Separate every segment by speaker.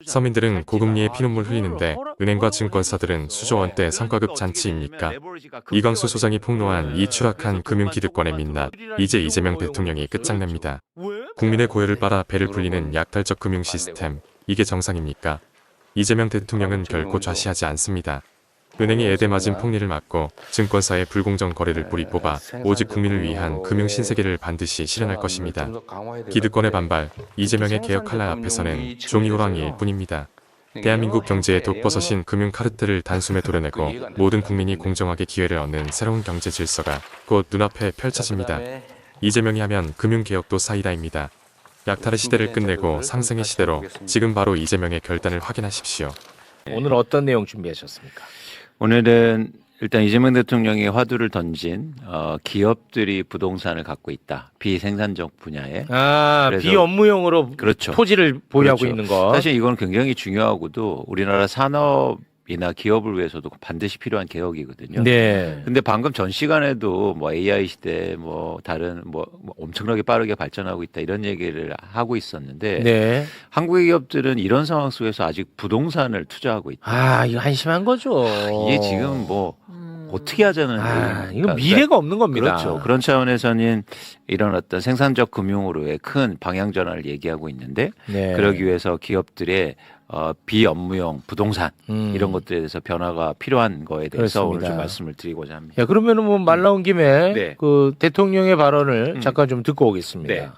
Speaker 1: 서민들은 고금리에 피눈물 흘리는데 은행과 증권사들은 수조 원대 성과급 잔치입니까? 이광수 소장이 폭로한 이 추락한 금융기득권의 민낯, 이제 이재명 대통령이 끝장냅니다. 국민의 고열을 빨아 배를 불리는 약탈적 금융 시스템, 이게 정상입니까? 이재명 대통령은 결코 좌시하지 않습니다. 은행이 에대맞은 폭리를 막고 증권사의 불공정 거래를 뿌리 뽑아 오직 국민을 위한 금융 신세계를 반드시 실현할 것입니다. 기득권의 반발, 이재명의 개혁 칼날 앞에서는 종이 호랑이일 뿐입니다. 대한민국 경제의 독버섯인 금융 카르텔을 단숨에 도려내고 모든 국민이 공정하게 기회를 얻는 새로운 경제 질서가 곧 눈앞에 펼쳐집니다. 이재명이 하면 금융개혁도 사이다입니다. 약탈의 시대를 끝내고 상생의 시대로 지금 바로 이재명의 결단을 확인하십시오.
Speaker 2: 오늘 어떤 내용 준비하셨습니까?
Speaker 3: 오늘은 일단 이재명 대통령이 화두를 던진 기업들이 부동산을 갖고 있다. 비생산적 분야에.
Speaker 2: 비업무용으로
Speaker 3: 그렇죠.
Speaker 2: 토지를 보유하고
Speaker 3: 그렇죠.
Speaker 2: 있는 거.
Speaker 3: 사실 이건 굉장히 중요하고도 우리나라 산업이나 기업을 위해서도 반드시 필요한 개혁이거든요.
Speaker 2: 네.
Speaker 3: 근데 방금 전 시간에도 뭐 AI 시대 뭐 다른 뭐 엄청나게 빠르게 발전하고 있다 이런 얘기를 하고 있었는데
Speaker 2: 네.
Speaker 3: 한국의 기업들은 이런 상황 속에서 아직 부동산을 투자하고 있다.
Speaker 2: 이거 한심한 거죠.
Speaker 3: 이게 지금 뭐 어떻게 하자는
Speaker 2: 이거 미래가 없는 겁니다.
Speaker 3: 그렇죠. 그런 차원에서는 이런 어떤 생산적 금융으로의 큰 방향 전환을 얘기하고 있는데
Speaker 2: 네.
Speaker 3: 그러기 위해서 기업들의 비업무용 부동산 이런 것들에 대해서 변화가 필요한 거에 대해서
Speaker 2: 그렇습니다.
Speaker 3: 오늘 좀 말씀을 드리고자 합니다.
Speaker 2: 야, 그러면은 뭐 말 나온 김에
Speaker 3: 네.
Speaker 2: 그 대통령의 발언을 잠깐 좀 듣고 오겠습니다.
Speaker 3: 네.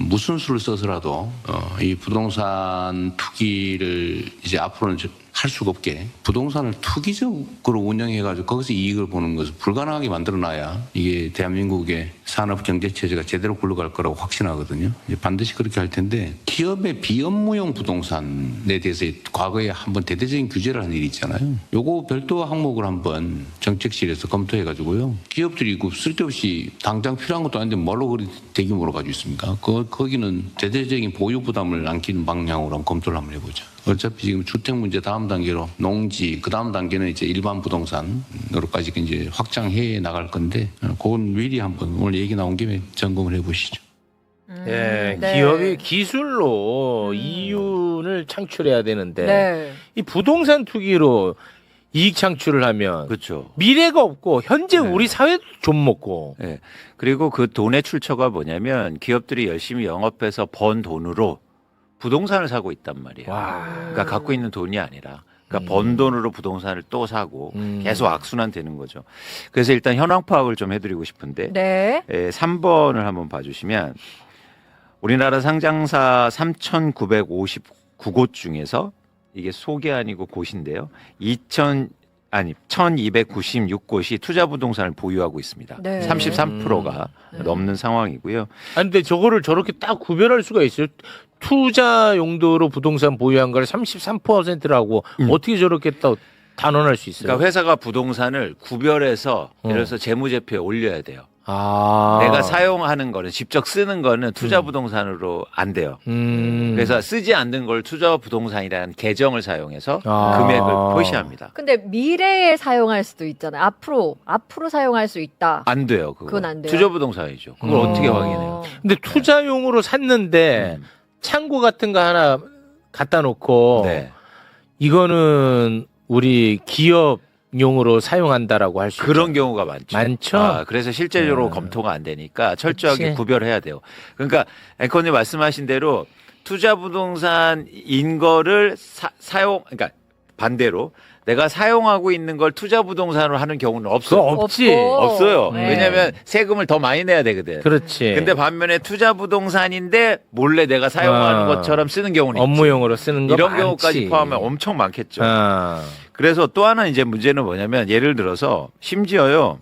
Speaker 4: 무슨 수를 써서라도 이 부동산 투기를 이제 앞으로는 할 수가 없게 부동산을 투기적으로 운영해가지고 거기서 이익을 보는 것을 불가능하게 만들어놔야 이게 대한민국의 산업 경제 체제가 제대로 굴러갈 거라고 확신하거든요. 이제 반드시 그렇게 할 텐데 기업의 비업무용 부동산에 대해서 과거에 한번 대대적인 규제를 한 일이 있잖아요. 요거 별도 항목을 한번 정책실에서 검토해가지고요. 기업들이 그 쓸데없이 당장 필요한 것도 아닌데 뭘로 그리 대규모로 가지고 있습니까? 거기는 대대적인 보유 부담을 안기는 방향으로 한번 검토를 한번 해보자. 어차피 지금 주택 문제 다음 단계로 농지, 그 다음 단계는 이제 일반 부동산으로까지 이제 확장해 나갈 건데, 그건 미리 한번 오늘 얘기 나온 김에 점검을 해보시죠.
Speaker 2: 네.
Speaker 5: 네.
Speaker 2: 기업이 기술로 이윤을 창출해야 되는데
Speaker 5: 네.
Speaker 2: 이 부동산 투기로 이익 창출을 하면
Speaker 3: 그렇죠.
Speaker 2: 미래가 없고 현재
Speaker 3: 네.
Speaker 2: 우리 사회도 좀 먹고.
Speaker 3: 네. 그리고 그 돈의 출처가 뭐냐면 기업들이 열심히 영업해서 번 돈으로 부동산을 사고 있단 말이에요.
Speaker 2: 와.
Speaker 3: 그러니까 갖고 있는 돈이 아니라 그러니까 번 돈으로 부동산을 또 사고 계속 악순환 되는 거죠. 그래서 일단 현황 파악을 좀 해드리고 싶은데
Speaker 5: 네.
Speaker 3: 3번을 한번 봐주시면 우리나라 상장사 3,959곳 중에서 이게 소개 아니고 곳인데요. 1,296곳이 투자 부동산을 보유하고 있습니다.
Speaker 5: 네.
Speaker 3: 33%가 넘는 상황이고요.
Speaker 2: 아니 근데 저거를 저렇게 딱 구별할 수가 있어요. 투자 용도로 부동산 보유한 걸 33%라고 어떻게 저렇게 또 단언할 수 있어요?
Speaker 3: 그러니까 회사가 부동산을 구별해서 예를 들어서 재무제표에 올려야 돼요.
Speaker 2: 아.
Speaker 3: 내가 사용하는 거는 직접 쓰는 거는 투자 부동산으로 안 돼요. 그래서 쓰지 않는 걸 투자 부동산이라는 계정을 사용해서 금액을 표시합니다.
Speaker 5: 근데 미래에 사용할 수도 있잖아요. 앞으로 사용할 수 있다.
Speaker 3: 안 돼요.
Speaker 5: 그건 안 돼요?
Speaker 3: 투자 부동산이죠. 그걸 어떻게 확인해요?
Speaker 2: 근데 투자용으로 샀는데 창고 같은 거 하나 갖다 놓고
Speaker 3: 네.
Speaker 2: 이거는 우리 기업용으로 사용한다라고 할 수
Speaker 3: 그런 경우가 많죠.
Speaker 2: 많죠?
Speaker 3: 그래서 실제적으로 검토가 안 되니까 철저하게
Speaker 2: 그치.
Speaker 3: 구별해야 돼요. 그러니까 앵커님 말씀하신 대로 투자 부동산인 거를 그러니까 반대로 내가 사용하고 있는 걸 투자 부동산으로 하는 경우는 없어요.
Speaker 2: 없지.
Speaker 5: 없고.
Speaker 3: 없어요.
Speaker 5: 네.
Speaker 3: 왜냐하면 세금을 더 많이 내야 되거든.
Speaker 2: 그렇지.
Speaker 3: 근데 반면에 투자 부동산인데 몰래 내가 사용하는 것처럼 쓰는 경우는 있지.
Speaker 2: 업무용으로 쓰는 거
Speaker 3: 이런
Speaker 2: 많지.
Speaker 3: 경우까지 포함하면 엄청 많겠죠.
Speaker 2: 아.
Speaker 3: 그래서 또 하나 이제 문제는 뭐냐면 예를 들어서 심지어요.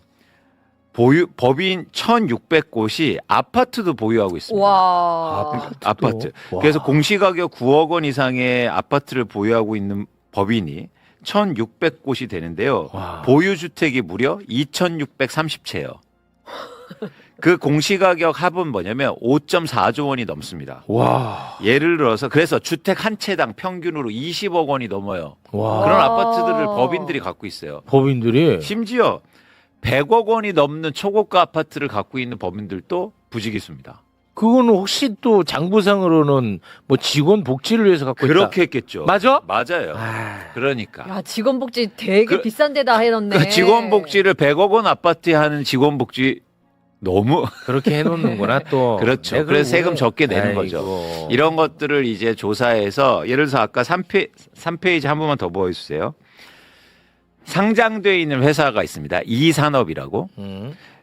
Speaker 3: 법인 1,600곳이 아파트도 보유하고 있습니다.
Speaker 5: 와.
Speaker 3: 아파트.
Speaker 2: 와.
Speaker 3: 그래서 공시가격 9억 원 이상의 아파트를 보유하고 있는 법인이 1,600곳이 되는데요.
Speaker 2: 와.
Speaker 3: 보유주택이 무려 2,630채예요. 그 공시가격 합은 뭐냐면 5.4조 원이 넘습니다.
Speaker 2: 와.
Speaker 3: 예를 들어서 그래서 주택 한 채당 평균으로 20억 원이 넘어요.
Speaker 2: 와.
Speaker 3: 그런 아파트들을 법인들이 갖고 있어요.
Speaker 2: 법인들이
Speaker 3: 심지어 100억 원이 넘는 초고가 아파트를 갖고 있는 법인들도 부지기수입니다.
Speaker 2: 그거는 혹시 또 장부상으로는 뭐 직원 복지를 위해서 갖고
Speaker 3: 그렇게 했겠죠.
Speaker 2: 있다. 맞아?
Speaker 3: 맞아요.
Speaker 2: 아,
Speaker 3: 그러니까.
Speaker 5: 야, 직원복지 되게
Speaker 3: 그-
Speaker 5: 비싼 데다 해놓네.
Speaker 3: 그 직원복지를 100억 원 아파트에 하는 직원복지 너무
Speaker 2: 그렇게 해놓는구나 또.
Speaker 3: 그렇죠.
Speaker 2: 내가
Speaker 3: 그래서 세금
Speaker 2: 그걸-
Speaker 3: 적게 내는
Speaker 2: 아이고.
Speaker 3: 거죠. 이런 것들을 이제 조사해서 예를 들어서 아까 3페이지 한 번만 더 보여주세요. 상장되어 있는 회사가 있습니다. 이산업이라고.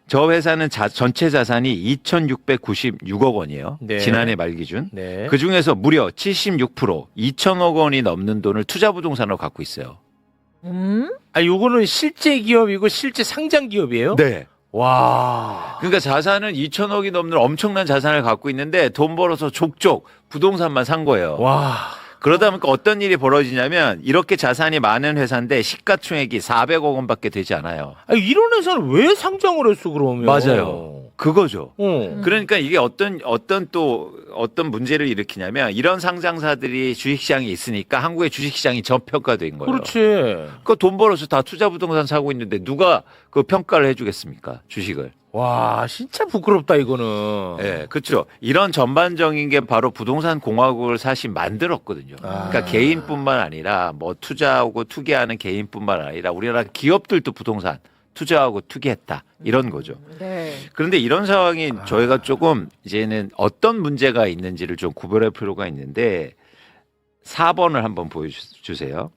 Speaker 3: 저 회사는 전체 자산이 2,696억 원이에요.
Speaker 2: 네.
Speaker 3: 지난해 말 기준.
Speaker 2: 네.
Speaker 3: 그 중에서 무려 76% 2천억 원이 넘는 돈을 투자 부동산으로 갖고 있어요.
Speaker 2: 아, 요거는 실제 기업이고 실제 상장 기업이에요?
Speaker 3: 네.
Speaker 2: 와.
Speaker 3: 그러니까 자산은 2천억이 넘는 엄청난 자산을 갖고 있는데 돈 벌어서 족족 부동산만 산 거예요.
Speaker 2: 와.
Speaker 3: 그러다 보니까 어떤 일이 벌어지냐면 이렇게 자산이 많은 회사인데 시가총액이 400억 원밖에 되지 않아요.
Speaker 2: 아, 이런 회사는 왜 상장을 했어 그러면?
Speaker 3: 맞아요. 그거죠. 그러니까 이게 어떤 문제를 일으키냐면 이런 상장사들이 주식시장에 있으니까 한국의 주식시장이 저평가된 거예요.
Speaker 2: 그렇지.
Speaker 3: 그 돈 벌어서 다 투자 부동산 사고 있는데 누가 그 평가를 해주겠습니까? 주식을.
Speaker 2: 와, 진짜 부끄럽다 이거는.
Speaker 3: 예, 그렇죠. 이런 전반적인 게 바로 부동산 공화국을 사실 만들었거든요. 그러니까 개인뿐만 아니라 뭐 투자하고 투기하는 개인뿐만 아니라 우리나라 기업들도 부동산 투자하고 투기했다 이런 거죠.
Speaker 5: 네.
Speaker 3: 그런데 이런 상황이 저희가 조금 이제는 어떤 문제가 있는지를 좀 구별할 필요가 있는데 4번을 한번 보여주세요.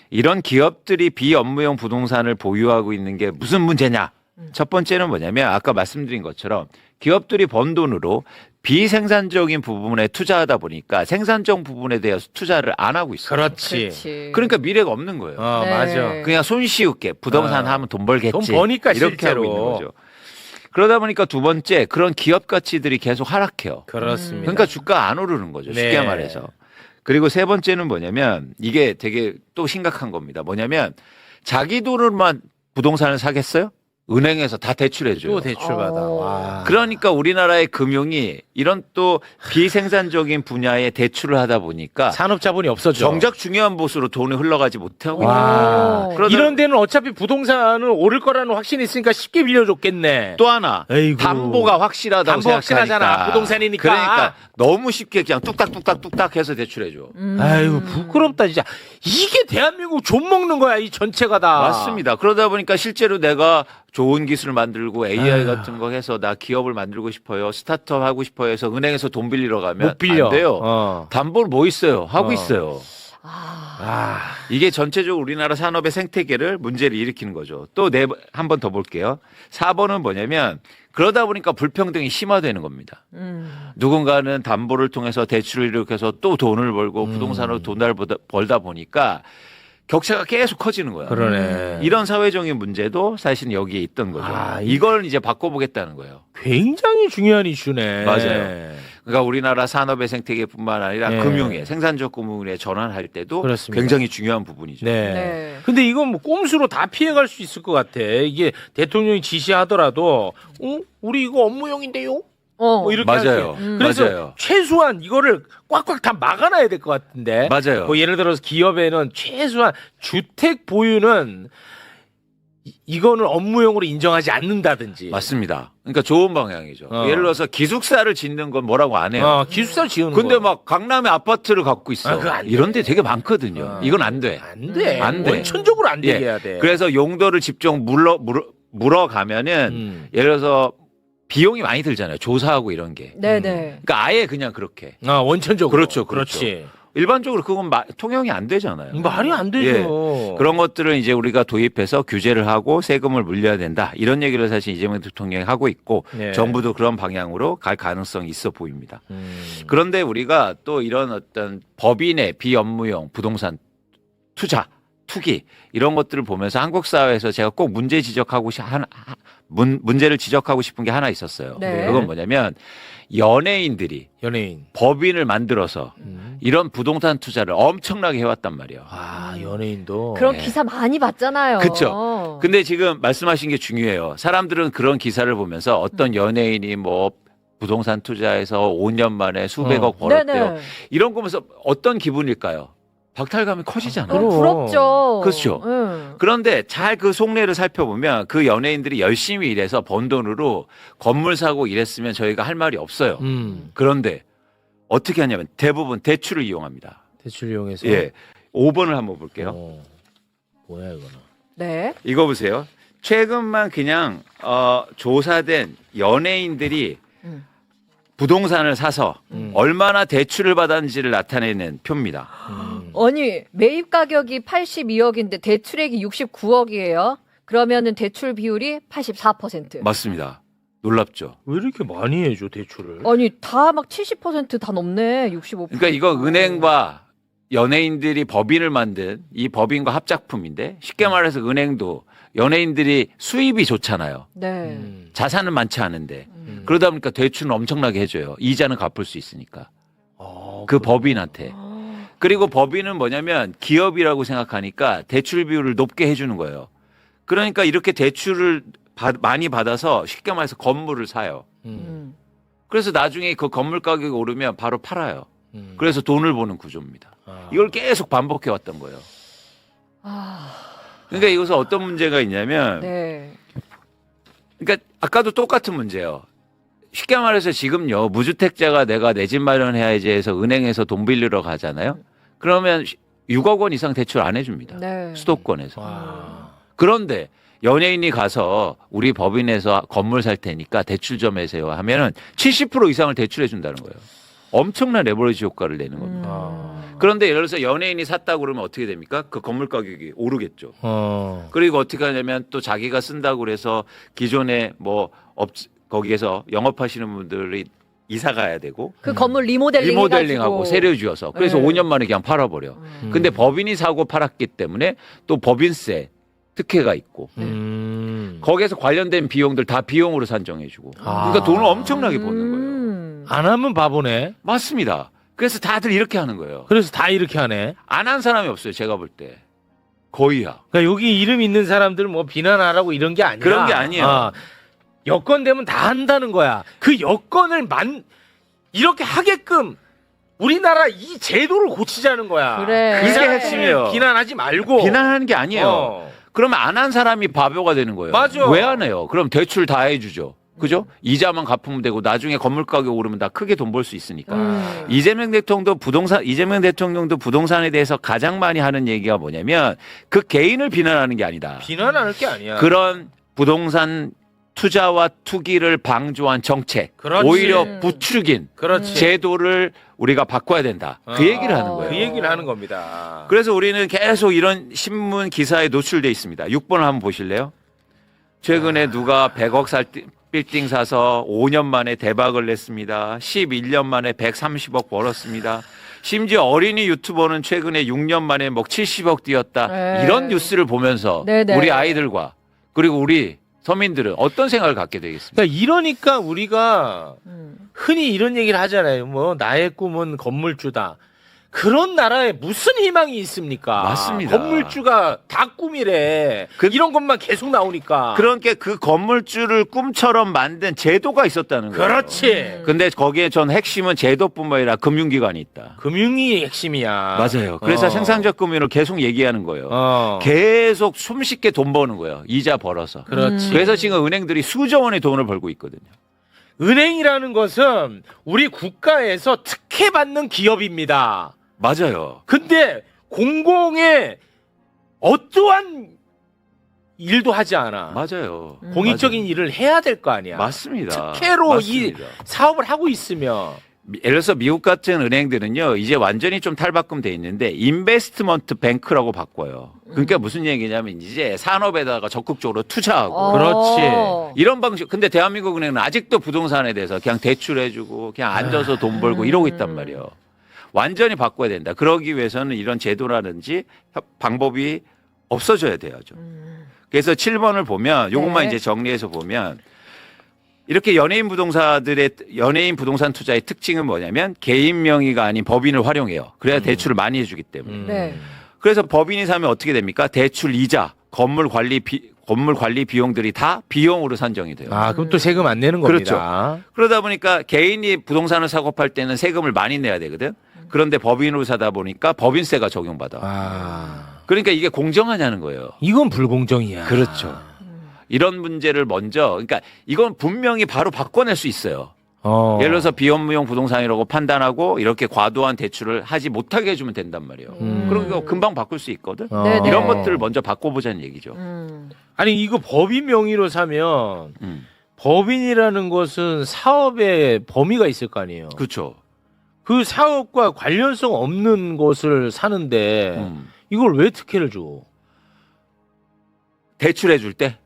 Speaker 3: 이런 기업들이 비업무용 부동산을 보유하고 있는 게 무슨 문제냐? 첫 번째는 뭐냐면 아까 말씀드린 것처럼 기업들이 번 돈으로 비생산적인 부분에 투자하다 보니까 생산적 부분에 대해서 투자를 안 하고 있어요.
Speaker 2: 그렇지.
Speaker 5: 그렇지.
Speaker 3: 그러니까 미래가 없는 거예요.
Speaker 2: 어,
Speaker 5: 네.
Speaker 2: 맞아.
Speaker 3: 그냥 손쉬울게 부동산 하면 돈 벌겠지.
Speaker 2: 돈 버니까
Speaker 3: 이렇게
Speaker 2: 실제로.
Speaker 3: 하고 있는 거죠. 그러다 보니까 두 번째 그런 기업 가치들이 계속 하락해요.
Speaker 2: 그렇습니다.
Speaker 3: 그러니까 주가 안 오르는 거죠. 쉽게
Speaker 2: 네.
Speaker 3: 말해서. 그리고 세 번째는 뭐냐면 이게 되게 또 심각한 겁니다. 뭐냐면 자기 돈으로만 부동산을 사겠어요? 은행에서 다 대출해줘요.
Speaker 2: 또 대출받아. 와.
Speaker 3: 그러니까 우리나라의 금융이 이런 또 비생산적인 분야에 대출을 하다 보니까
Speaker 2: 산업 자본이 없어져.
Speaker 3: 정작 중요한 곳으로 돈이 흘러가지 못하고
Speaker 2: 와.
Speaker 5: 오.
Speaker 3: 그러다-
Speaker 2: 이런 데는 어차피 부동산은 오를 거라는 확신이 있으니까 쉽게 빌려줬겠네.
Speaker 3: 또 하나
Speaker 2: 에이구.
Speaker 3: 담보가 확실하다고
Speaker 2: 담보 확실하잖아.
Speaker 3: 생각하니까.
Speaker 2: 부동산이니까.
Speaker 3: 그러니까 너무 쉽게 그냥 뚝딱뚝딱 해서 대출해줘.
Speaker 2: 아이고 부끄럽다 진짜. 이게 대한민국 좀 먹는 거야 이 전체가 다.
Speaker 3: 맞습니다. 그러다 보니까 실제로 내가 좋은 기술을 만들고 AI
Speaker 2: 아유.
Speaker 3: 같은 거 해서 나 기업을 만들고 싶어요. 스타트업 하고 싶어요 해서 은행에서 돈 빌리러 가면
Speaker 2: 못 빌려.
Speaker 3: 안 돼요.
Speaker 2: 어.
Speaker 3: 담보를 뭐 있어요. 하고
Speaker 2: 어.
Speaker 3: 있어요.
Speaker 2: 아.
Speaker 3: 이게 전체적으로 우리나라 산업의 생태계를 문제를 일으키는 거죠. 또 한 번 더 볼게요. 4번은 뭐냐면 그러다 보니까 불평등이 심화되는 겁니다. 누군가는 담보를 통해서 대출을 일으켜서 또 돈을 벌고 부동산으로 돈을 벌다 보니까 격차가 계속 커지는 거야.
Speaker 2: 그러네.
Speaker 3: 이런 사회적인 문제도 사실 여기에 있던 거죠.
Speaker 2: 아,
Speaker 3: 이걸 이제 바꿔보겠다는 거예요.
Speaker 2: 굉장히 중요한 이슈네.
Speaker 3: 맞아요. 그러니까 우리나라 산업의 생태계뿐만 아니라
Speaker 2: 네.
Speaker 3: 금융에 생산적 금융에 전환할 때도
Speaker 2: 그렇습니다.
Speaker 3: 굉장히 중요한 부분이죠.
Speaker 2: 네.
Speaker 5: 네.
Speaker 2: 근데 이건 뭐 꼼수로 다 피해갈 수 있을 것 같아. 이게 대통령이 지시하더라도, 우리 이거 업무용인데요? 뭐 이렇게
Speaker 3: 맞아요.
Speaker 2: 할게. 그래서
Speaker 3: 맞아요.
Speaker 2: 최소한 이거를 꽉꽉 다 막아놔야 될 것 같은데.
Speaker 3: 맞아요.
Speaker 2: 뭐 예를 들어서 기업에는 최소한 주택 보유는 이거는 업무용으로 인정하지 않는다든지.
Speaker 3: 맞습니다. 그러니까 좋은 방향이죠.
Speaker 2: 어.
Speaker 3: 예를 들어서 기숙사를 짓는 건 뭐라고 안 해요.
Speaker 2: 기숙사 지우는
Speaker 3: 근데
Speaker 2: 거.
Speaker 3: 막 강남에 아파트를 갖고 있어.
Speaker 2: 그거 안 돼.
Speaker 3: 이런 데 되게 많거든요. 이건 안 돼.
Speaker 2: 안 돼.
Speaker 3: 안 돼.
Speaker 2: 원천적으로 안 되게
Speaker 3: 예.
Speaker 2: 해야 돼.
Speaker 3: 그래서 용도를 직접 물어가면은 예를 들어서 비용이 많이 들잖아요. 조사하고 이런 게.
Speaker 5: 네네.
Speaker 3: 그러니까 아예 그냥 그렇게.
Speaker 2: 원천적으로.
Speaker 3: 그렇죠,
Speaker 2: 그렇지.
Speaker 3: 일반적으로 그건 통용이 안 되잖아요.
Speaker 2: 말이 안 되죠.
Speaker 3: 그런 것들은 이제 우리가 도입해서 규제를 하고 세금을 물려야 된다. 이런 얘기를 사실 이재명 대통령이 하고 있고
Speaker 2: 네.
Speaker 3: 정부도 그런 방향으로 갈 가능성이 있어 보입니다. 그런데 우리가 또 이런 어떤 법인의 비업무용 부동산 투자, 투기 이런 것들을 보면서 한국 사회에서 제가 꼭 문제를 지적하고 싶은 게 하나 있었어요.
Speaker 5: 네.
Speaker 3: 그건 뭐냐면 연예인 법인을 만들어서 이런 부동산 투자를 엄청나게 해왔단 말이에요.
Speaker 2: 연예인도.
Speaker 5: 그런
Speaker 3: 네.
Speaker 5: 기사 많이 봤잖아요.
Speaker 3: 그쵸. 근데 지금 말씀하신 게 중요해요. 사람들은 그런 기사를 보면서 어떤 연예인이 뭐 부동산 투자해서 5년 만에 수백억 벌었대요.
Speaker 5: 네네.
Speaker 3: 이런 거 보면서 어떤 기분일까요? 박탈감이 커지잖아요.
Speaker 2: 그럼.
Speaker 5: 부럽죠.
Speaker 3: 그렇죠.
Speaker 5: 응.
Speaker 3: 그런데 잘 그 속내를 살펴보면 그 연예인들이 열심히 일해서 번 돈으로 건물 사고 이랬으면 저희가 할 말이 없어요. 그런데 어떻게 하냐면 대부분 대출을 이용합니다.
Speaker 2: 대출 이용해서.
Speaker 3: 예. 5번을 한번 볼게요.
Speaker 2: 뭐야 이거는.
Speaker 5: 네.
Speaker 3: 이거 보세요. 최근만 그냥 조사된 연예인들이
Speaker 5: 음.
Speaker 3: 부동산을 사서 얼마나 대출을 받았는지를 나타내는 표입니다.
Speaker 5: 아니 매입 가격이 82억인데 대출액이 69억이에요. 그러면은 대출 비율이 84%.
Speaker 3: 맞습니다. 놀랍죠.
Speaker 2: 왜 이렇게 많이 해줘 대출을?
Speaker 5: 아니 다 막 70%다 넘네. 65%.
Speaker 3: 그러니까 이거 은행과 연예인들이 법인을 만든 이 법인과 합작품인데 쉽게 말해서 은행도 연예인들이 수입이 좋잖아요.
Speaker 5: 네.
Speaker 3: 자산은 많지 않은데 그러다 보니까 대출은 엄청나게 해줘요. 이자는 갚을 수 있으니까. 그 법인한테. 그리고 법인은 뭐냐면 기업이라고 생각하니까 대출 비율을 높게 해주는 거예요. 그러니까 이렇게 대출을 많이 받아서 쉽게 말해서 건물을 사요. 그래서 나중에 그 건물 가격이 오르면 바로 팔아요. 그래서 돈을 버는 구조입니다. 이걸 계속 반복해 왔던 거예요. 그러니까 이것은 어떤 문제가 있냐면
Speaker 5: 네.
Speaker 3: 그러니까 아까도 똑같은 문제예요. 쉽게 말해서 지금요 무주택자가 내가 내 집 마련해야지 해서 은행에서 돈 빌리러 가잖아요. 그러면 6억 원 이상 대출 안 해줍니다.
Speaker 5: 네.
Speaker 3: 수도권에서. 그런데 연예인이 가서 우리 법인에서 건물 살 테니까 대출 좀 해세요 하면은 70% 이상을 대출해 준다는 거예요. 엄청난 레버리지 효과를 내는 겁니다. 그런데 예를 들어서 연예인이 샀다고 그러면 어떻게 됩니까? 그 건물 가격이 오르겠죠. 그리고 어떻게 하냐면 또 자기가 쓴다고 그래서 기존에 뭐 거기에서 영업하시는 분들이 이사 가야 되고
Speaker 5: 그 건물 리모델링하고
Speaker 3: 리모델링하고 세를 지어서 그래서
Speaker 5: 네.
Speaker 3: 5년 만에 그냥 팔아버려. 근데 법인이 사고 팔았기 때문에 또 법인세 특혜가 있고 거기에서 관련된 비용들 다 비용으로 산정해주고 그러니까 돈을 엄청나게 버는 거예요.
Speaker 2: 안 하면 바보네.
Speaker 3: 맞습니다. 그래서 다들 이렇게 하는 거예요.
Speaker 2: 그래서 다 이렇게 하네.
Speaker 3: 안 한 사람이 없어요. 제가 볼 때. 거의야.
Speaker 2: 그러니까 여기 이름 있는 사람들 뭐 비난하라고 이런 게 아니라
Speaker 3: 그런 게 아니에요.
Speaker 2: 여건 되면 다 한다는 거야. 그 여건을 이렇게 하게끔 우리나라 이 제도를 고치자는 거야.
Speaker 5: 그래.
Speaker 2: 그
Speaker 3: 그게
Speaker 2: 사람을
Speaker 3: 핵심이에요.
Speaker 2: 비난하지 말고.
Speaker 3: 비난하는 게 아니에요. 그러면 안 한 사람이 바보가 되는 거예요.
Speaker 2: 맞아.
Speaker 3: 왜 안 해요? 그럼 대출 다 해주죠. 그죠? 이자만 갚으면 되고 나중에 건물 가격 오르면 다 크게 돈 벌 수 있으니까. 이재명 대통령도 부동산에 대해서 가장 많이 하는 얘기가 뭐냐면 그 개인을 비난하는 게 아니다.
Speaker 2: 비난할 게 아니야.
Speaker 3: 그런 부동산 투자와 투기를 방조한 정책,
Speaker 2: 그렇지.
Speaker 3: 오히려 부추긴
Speaker 2: 그렇지.
Speaker 3: 제도를 우리가 바꿔야 된다. 그 얘기를 하는 거예요.
Speaker 2: 그 얘기를 하는 겁니다.
Speaker 3: 그래서 우리는 계속 이런 신문 기사에 노출돼 있습니다. 6번을 한번 보실래요? 최근에 누가 100억 살 빌딩 사서 5년 만에 대박을 냈습니다. 11년 만에 130억 벌었습니다. 심지어 어린이 유튜버는 최근에 6년 만에 뭐 70억 뛰었다.
Speaker 5: 네.
Speaker 3: 이런 뉴스를 보면서
Speaker 5: 네네.
Speaker 3: 우리 아이들과 그리고 우리 서민들은 어떤 생각을 갖게 되겠습니까?
Speaker 2: 그러니까 이러니까 우리가 흔히 이런 얘기를 하잖아요. 뭐 나의 꿈은 건물주다. 그런 나라에 무슨 희망이 있습니까?
Speaker 3: 맞습니다.
Speaker 2: 건물주가 다 꿈이래. 이런 것만 계속 나오니까.
Speaker 3: 그러니까 그 건물주를 꿈처럼 만든 제도가 있었다는 거예요.
Speaker 2: 그렇지.
Speaker 3: 근데 거기에 전 핵심은 제도뿐만 아니라 금융기관이 있다.
Speaker 2: 금융이 핵심이야.
Speaker 3: 맞아요. 그래서 생산적 금융을 계속 얘기하는 거예요. 계속 숨쉽게 돈 버는 거예요. 이자 벌어서.
Speaker 2: 그렇지.
Speaker 3: 그래서 지금 은행들이 수조 원의 돈을 벌고 있거든요.
Speaker 2: 은행이라는 것은 우리 국가에서 특혜받는 기업입니다.
Speaker 3: 맞아요.
Speaker 2: 근데 공공의 어떠한 일도 하지 않아.
Speaker 3: 맞아요.
Speaker 2: 공익적인 일을 해야 될 거 아니야.
Speaker 3: 맞습니다.
Speaker 2: 특혜로
Speaker 3: 맞습니다.
Speaker 2: 이 사업을 하고 있으면.
Speaker 3: 예를 들어서 미국 같은 은행들은요, 이제 완전히 좀 탈바꿈 돼 있는데, 인베스트먼트 뱅크라고 바꿔요. 그러니까 무슨 얘기냐면, 이제 산업에다가 적극적으로 투자하고.
Speaker 2: 그렇지.
Speaker 3: 이런 방식. 근데 대한민국 은행은 아직도 부동산에 대해서 그냥 대출해주고, 그냥 앉아서 돈 벌고 이러고 있단 말이에요. 완전히 바꿔야 된다. 그러기 위해서는 이런 제도라든지 방법이 없어져야 돼야죠. 그래서 7번을 보면, 요것만
Speaker 5: 네.
Speaker 3: 이제 정리해서 보면, 이렇게 연예인 부동산 투자의 특징은 뭐냐면 개인 명의가 아닌 법인을 활용해요. 그래야 대출을 많이 해주기 때문에.
Speaker 5: 네.
Speaker 3: 그래서 법인이 사면 어떻게 됩니까? 대출 이자, 건물 관리 비용들이 다 비용으로 산정이 돼요.
Speaker 2: 아, 그럼 또 세금 안 내는 겁니다.
Speaker 3: 그러다 보니까 개인이 부동산을 사고 팔 때는 세금을 많이 내야 되거든. 그런데 법인으로 사다 보니까 법인세가 적용받아. 그러니까 이게 공정하냐는 거예요.
Speaker 2: 이건 불공정이야.
Speaker 3: 그렇죠. 이런 문제를 먼저, 그러니까 이건 분명히 바로 바꿔낼 수 있어요. 예를 들어서 비업무용 부동산이라고 판단하고 이렇게 과도한 대출을 하지 못하게 해주면 된단 말이에요. 그럼 이거 금방 바꿀 수 있거든.
Speaker 5: 네네.
Speaker 3: 이런 것들을 먼저 바꿔보자는 얘기죠.
Speaker 2: 아니 이거 법인 명의로 사면
Speaker 3: 음.
Speaker 2: 법인이라는 것은 사업의 범위가 있을 거 아니에요.
Speaker 3: 그렇죠.
Speaker 2: 그 사업과 관련성 없는 것을 사는데 이걸 왜 특혜를 줘?
Speaker 3: 대출해 줄 때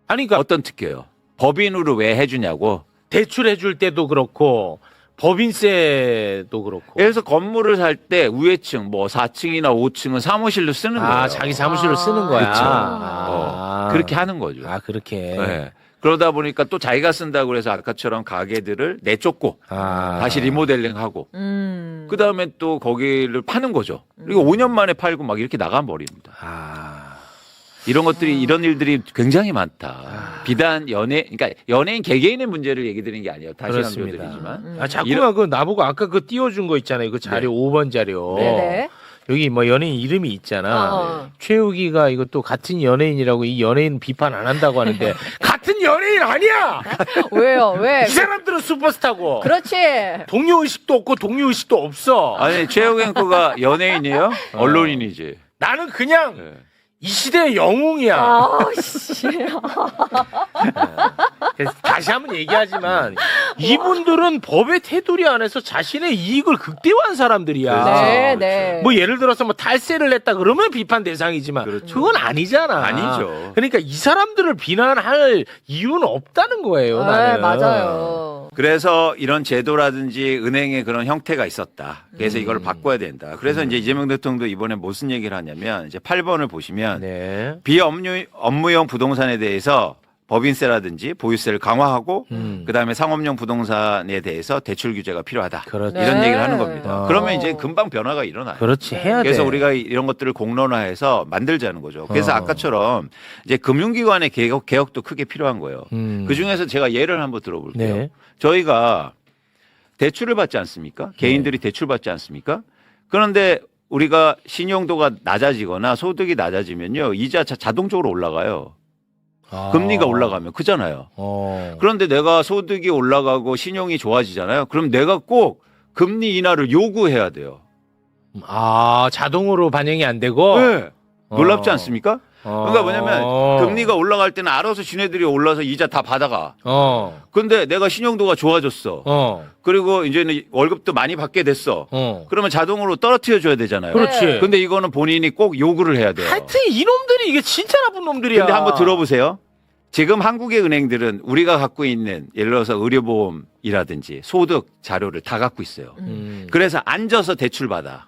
Speaker 2: 아니 그러니까
Speaker 3: 어떤 특혜요? 법인으로 왜 해주냐고.
Speaker 2: 대출해 줄 때도 그렇고 법인세도 그렇고.
Speaker 3: 예를 들어서 건물을 살 때 우회층 뭐 4층이나 5층은 사무실로 쓰는 거예요.
Speaker 2: 자기 사무실로 쓰는 거야.
Speaker 3: 그렇죠. 그렇게 하는 거죠.
Speaker 2: 그렇게.
Speaker 3: 네. 그러다 보니까 또 자기가 쓴다고 해서 아까처럼 가게들을 내쫓고 다시 리모델링하고 그다음에 또 거기를 파는 거죠. 그리고 5년 만에 팔고 막 이렇게 나가버립니다. 이런 것들이 이런 일들이 굉장히 많다. 비단 그러니까 연예인 개개인의 문제를 얘기 드리는 게 아니에요. 다시 한번 드리지만.
Speaker 2: 자꾸만 그 나보고 아까 그 띄워준 거 있잖아요. 그 자료 5번 자료.
Speaker 5: 네네.
Speaker 2: 여기 뭐 연예인 이름이 있잖아. 최욱이가 이것도 같은 연예인이라고 이 연예인 비판 안 한다고 하는데 같은 연예인 아니야.
Speaker 5: 왜요? 왜?
Speaker 2: 이 사람들은 슈퍼스타고.
Speaker 5: 그렇지.
Speaker 2: 동료 의식도 없고 동료 의식도 없어.
Speaker 3: 아니 최욱 앵커가 연예인이에요? 언론인이지.
Speaker 2: 나는 그냥
Speaker 3: 네.
Speaker 2: 이 시대의 영웅이야.
Speaker 5: 씨.
Speaker 2: 그래서 다시 한번 얘기하지만 이분들은 법의 테두리 안에서 자신의 이익을 극대화한 사람들이야.
Speaker 5: 네, 네.
Speaker 2: 뭐 예를 들어서 뭐 탈세를 냈다 그러면 비판 대상이지만
Speaker 3: 그렇죠.
Speaker 2: 그건 아니잖아.
Speaker 3: 아니죠.
Speaker 2: 그러니까 이 사람들을 비난할 이유는 없다는 거예요. 나는.
Speaker 5: 네, 맞아요.
Speaker 3: 그래서 이런 제도라든지 은행의 그런 형태가 있었다. 그래서 이걸 바꿔야 된다. 그래서 이제 이재명 대통령도 이번에 무슨 얘기를 하냐면 이제 8번을 보시면
Speaker 2: 네.
Speaker 3: 비업무용 부동산에 대해서 법인세라든지 보유세를 강화하고 그다음에 상업용 부동산에 대해서 대출 규제가 필요하다.
Speaker 2: 그렇죠.
Speaker 3: 이런
Speaker 5: 네.
Speaker 3: 얘기를 하는 겁니다.
Speaker 2: 어.
Speaker 3: 그러면 이제 금방 변화가 일어나요.
Speaker 2: 그렇지 해야
Speaker 3: 그래서
Speaker 2: 돼.
Speaker 3: 우리가 이런 것들을 공론화해서 만들자는 거죠. 그래서 아까처럼 이제 금융기관의 개혁도 크게 필요한 거예요. 그 중에서 제가 예를 한번 들어볼게요.
Speaker 2: 네.
Speaker 3: 저희가 대출을 받지 않습니까? 개인들이 대출 받지 않습니까? 그런데 우리가 신용도가 낮아지거나 소득이 낮아지면요. 이자 자동적으로 올라가요. 금리가 올라가면 그잖아요. 그런데 내가 소득이 올라가고 신용이 좋아지잖아요. 그럼 내가 꼭 금리 인하를 요구해야 돼요.
Speaker 2: 자동으로 반영이 안 되고.
Speaker 3: 네. 놀랍지 않습니까? 그러니까 뭐냐면 금리가 올라갈 때는 알아서 지네들이 올라서 이자 다 받아가. 근데 내가 신용도가 좋아졌어. 그리고 이제는 월급도 많이 받게 됐어. 그러면 자동으로 떨어뜨려 줘야 되잖아요.
Speaker 2: 그렇지.
Speaker 3: 근데 이거는 본인이 꼭 요구를 해야 돼요.
Speaker 2: 하여튼 이놈들이 이게 진짜 나쁜 놈들이야.
Speaker 3: 근데 한번 들어보세요. 지금 한국의 은행들은 우리가 갖고 있는 예를 들어서 의료보험이라든지 소득 자료를 다 갖고 있어요. 그래서 앉아서 대출 받아.